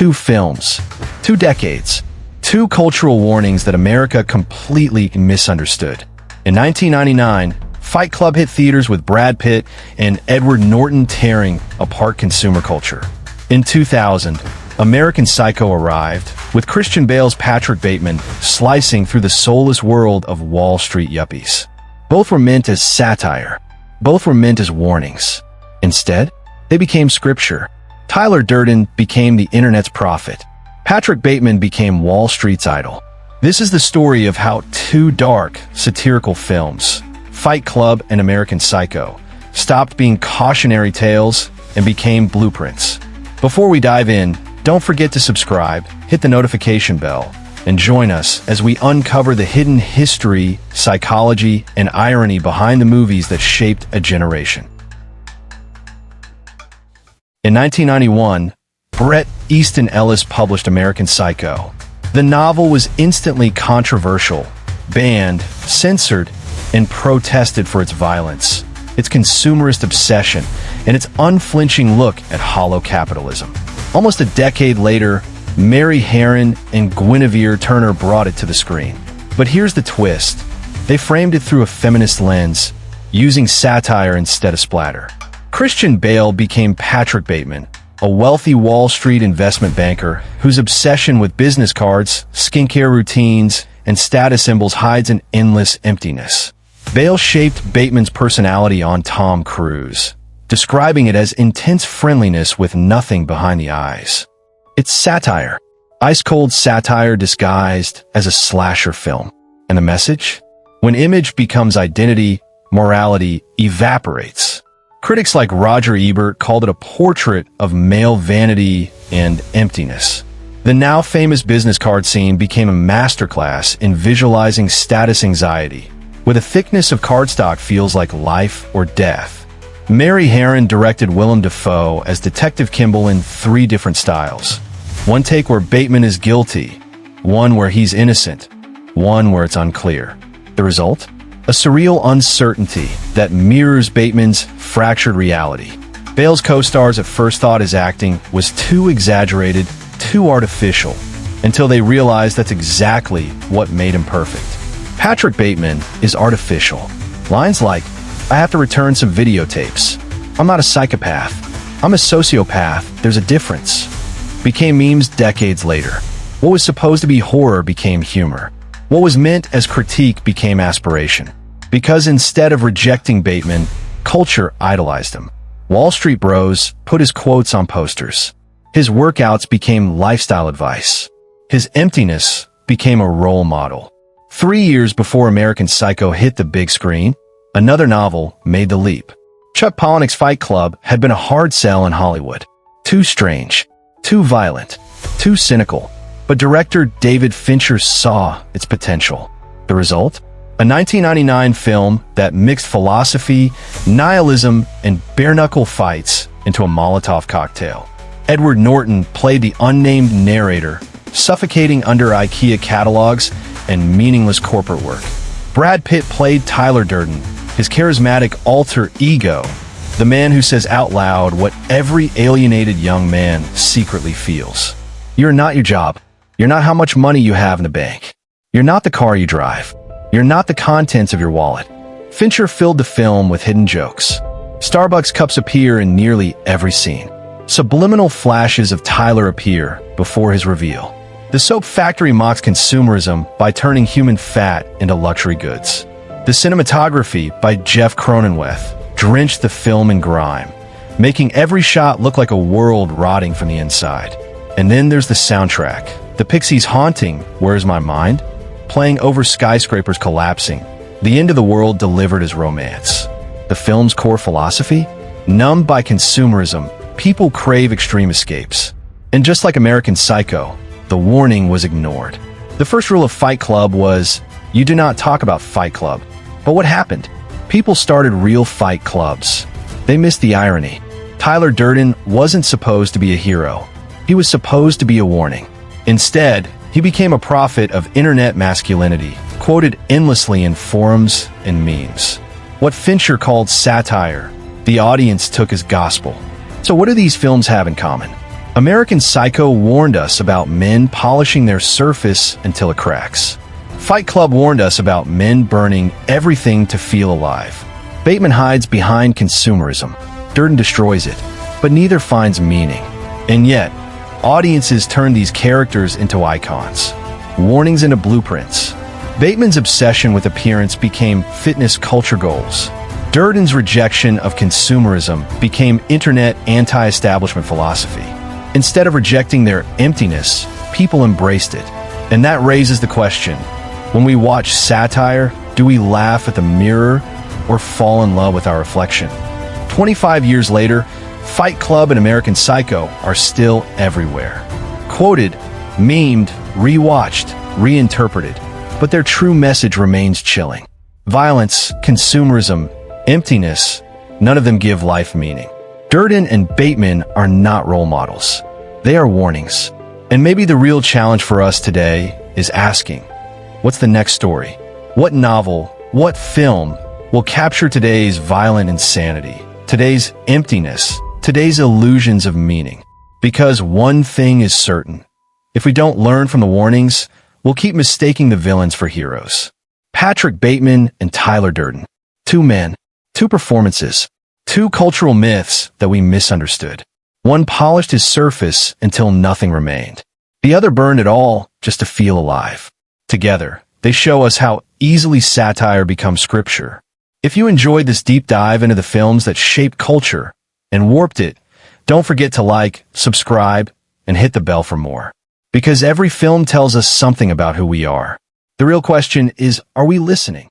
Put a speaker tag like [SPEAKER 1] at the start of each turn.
[SPEAKER 1] Two films, 2 decades, 2 cultural warnings that America completely misunderstood. In 1999, Fight Club hit theaters with Brad Pitt and Edward Norton tearing apart consumer culture. In 2000, American Psycho arrived, with Christian Bale's Patrick Bateman slicing through the soulless world of Wall Street yuppies. Both were meant as satire. Both were meant as warnings. Instead, they became scripture. Tyler Durden became the internet's prophet. Patrick Bateman became Wall Street's idol. This is the story of how 2 dark, satirical films, Fight Club and American Psycho, stopped being cautionary tales and became blueprints. Before we dive in, don't forget to subscribe, hit the notification bell, and join us as we uncover the hidden history, psychology, and irony behind the movies that shaped a generation. In 1991, Bret Easton Ellis published American Psycho. The novel was instantly controversial, banned, censored, and protested for its violence, its consumerist obsession, and its unflinching look at hollow capitalism. Almost a decade later, Mary Harron and Guinevere Turner brought it to the screen. But here's the twist. They framed it through a feminist lens, using satire instead of splatter. Christian Bale became Patrick Bateman, a wealthy Wall Street investment banker whose obsession with business cards, skincare routines, and status symbols hides an endless emptiness. Bale shaped Bateman's personality on Tom Cruise, describing it as intense friendliness with nothing behind the eyes. It's satire. Ice-cold satire disguised as a slasher film. And the message? When image becomes identity, morality evaporates. Critics like Roger Ebert called it a portrait of male vanity and emptiness. The now famous business card scene became a masterclass in visualizing status anxiety, where the thickness of cardstock feels like life or death. Mary Harron directed Willem Dafoe as Detective Kimball in 3 different styles. One take where Bateman is guilty, one where he's innocent, one where it's unclear. The result? A surreal uncertainty that mirrors Bateman's fractured reality. Bale's co-stars at first thought his acting was too exaggerated, too artificial, until they realized that's exactly what made him perfect. Patrick Bateman is artificial. Lines like, "I have to return some videotapes. I'm not a psychopath. I'm a sociopath. There's a difference," became memes decades later. What was supposed to be horror became humor. What was meant as critique became aspiration. Because instead of rejecting Bateman, culture idolized him. Wall Street bros put his quotes on posters. His workouts became lifestyle advice. His emptiness became a role model. 3 years before American Psycho hit the big screen, another novel made the leap. Chuck Palahniuk's Fight Club had been a hard sell in Hollywood. Too strange, too violent, too cynical. But director David Fincher saw its potential. The result? A 1999 film that mixed philosophy, nihilism, and bare-knuckle fights into a Molotov cocktail. Edward Norton played the unnamed narrator, suffocating under IKEA catalogs and meaningless corporate work. Brad Pitt played Tyler Durden, his charismatic alter ego, the man who says out loud what every alienated young man secretly feels. You're not your job. You're not how much money you have in the bank. You're not the car you drive. You're not the contents of your wallet. Fincher filled the film with hidden jokes. Starbucks cups appear in nearly every scene. Subliminal flashes of Tyler appear before his reveal. The soap factory mocks consumerism by turning human fat into luxury goods. The cinematography by Jeff Cronenweth drenched the film in grime, making every shot look like a world rotting from the inside. And then there's the soundtrack. The Pixies' haunting Where's My Mind? Playing over skyscrapers collapsing. The end of the world delivered as romance. The film's core philosophy? Numbed by consumerism, people crave extreme escapes. And just like American Psycho, the warning was ignored. The first rule of Fight Club was, you do not talk about Fight Club. But what happened? People started real fight clubs. They missed the irony. Tyler Durden wasn't supposed to be a hero. He was supposed to be a warning. Instead, he became a prophet of internet masculinity, quoted endlessly in forums and memes. What Fincher called satire, the audience took as gospel. So what do these films have in common? American Psycho warned us about men polishing their surface until it cracks. Fight Club warned us about men burning everything to feel alive. Bateman hides behind consumerism. Durden destroys it, but neither finds meaning. And yet, audiences turn these characters into icons, warnings into blueprints. Bateman's obsession with appearance became fitness culture goals. Durden's rejection of consumerism became internet anti-establishment philosophy. Instead of rejecting their emptiness, people embraced it. And that raises the question, when we watch satire, do we laugh at the mirror or fall in love with our reflection? 25 years later, Fight Club and American Psycho are still everywhere. Quoted, memed, rewatched, reinterpreted, but their true message remains chilling. Violence, consumerism, emptiness, none of them give life meaning. Durden and Bateman are not role models. They are warnings. And maybe the real challenge for us today is asking, what's the next story? What novel, what film will capture today's violent insanity, today's emptiness, today's illusions of meaning? Because one thing is certain. If we don't learn from the warnings, we'll keep mistaking the villains for heroes. Patrick Bateman and Tyler Durden. Two men, two performances, two cultural myths that we misunderstood. One polished his surface until nothing remained. The other burned it all just to feel alive. Together, they show us how easily satire becomes scripture. If you enjoyed this deep dive into the films that shaped culture and warped it, don't forget to like, subscribe, and hit the bell for more. Because every film tells us something about who we are. The real question is, are we listening?